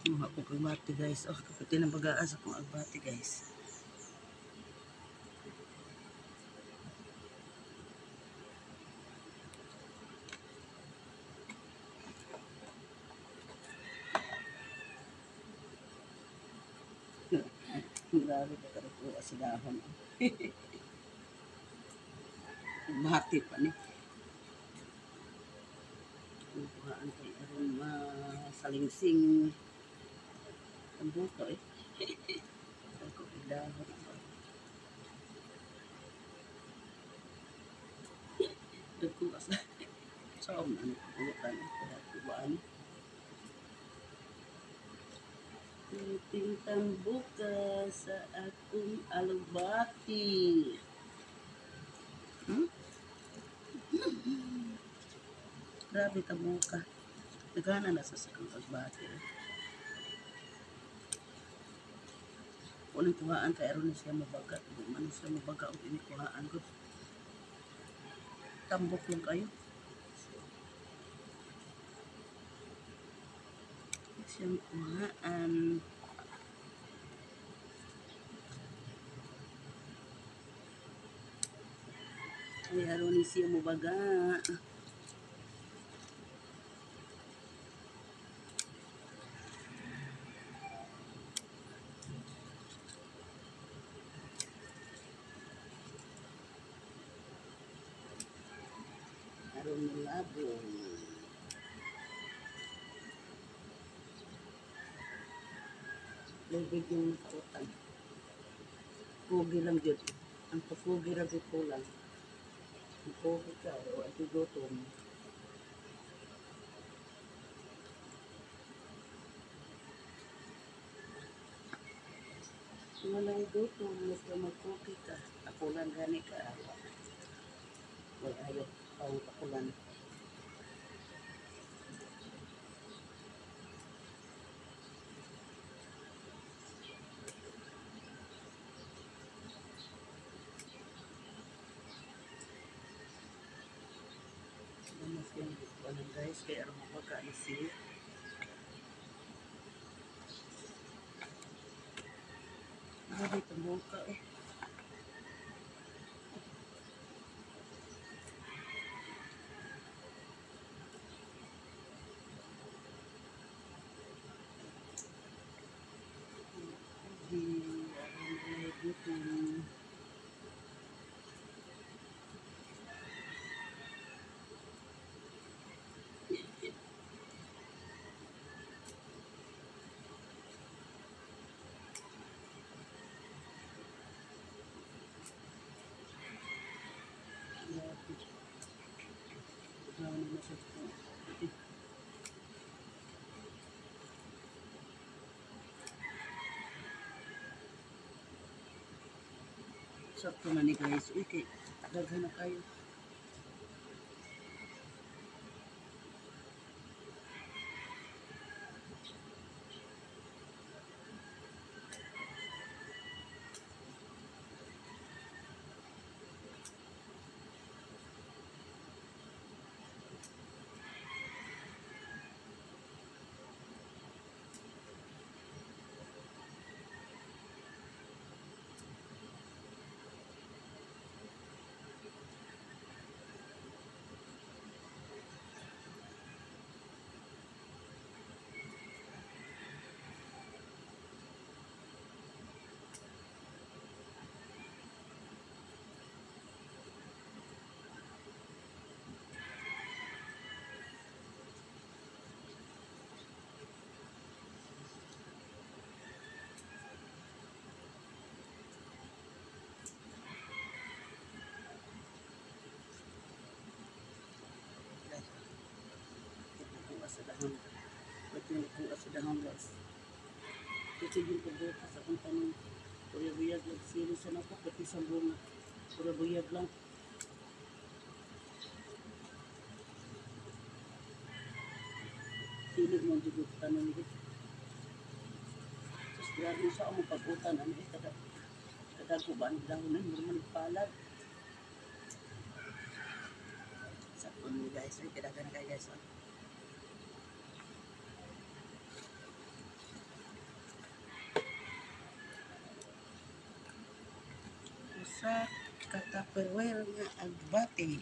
Ako kang bati guys. Oh, kapiti ng pag-aas akong agbati guys. Grabe ka karukuha sa dahon. Bati pa ni. Kuhaan kay aron salingsing. Ang buko eh. Ako dahon. Nagkuha sa saan ano kuhaan kuhaan. Tingtang buka sa akong alugbati. Grabe ka buka. Nagana na sa sakang alugbati. Uling kuhaan kay aron siya mabaga. Ano siya mabaga o inikuhaan ko. Tambok lang kayo. Siyang kuhaan. Ay aron siya mabaga. Aron malabong. Lagig yung nakautan. Pugi lang yun. Ang papugi lang yun ko lang. Ang pugi ka o ang tigutom. Kung walang gutom, mas ka magpugi ka. Ako lang gani ka. Wala ayaw. Pawang pakulan. Mas yung walang guys. Kaya aron mapagkaisip. Grabe itong buka eh. Gutom. Sakto na ni guys. Okay, daghan na kayo. Sa dahon. Pati yung sa dahon guys. Kasi yung pagbuka sa kong tanong. Buyag-buyag lang. Serious na ako. Pati sa bunga. Buyag lang. Silig mo dito tanong nito. Tapos grabe siya ang pag-utan. Ano eh. Kadago ba ang dahon na. Hindi naman palad. Sa puno guys. Ay kadaga na kayo guys. sa katapperware nga agbati.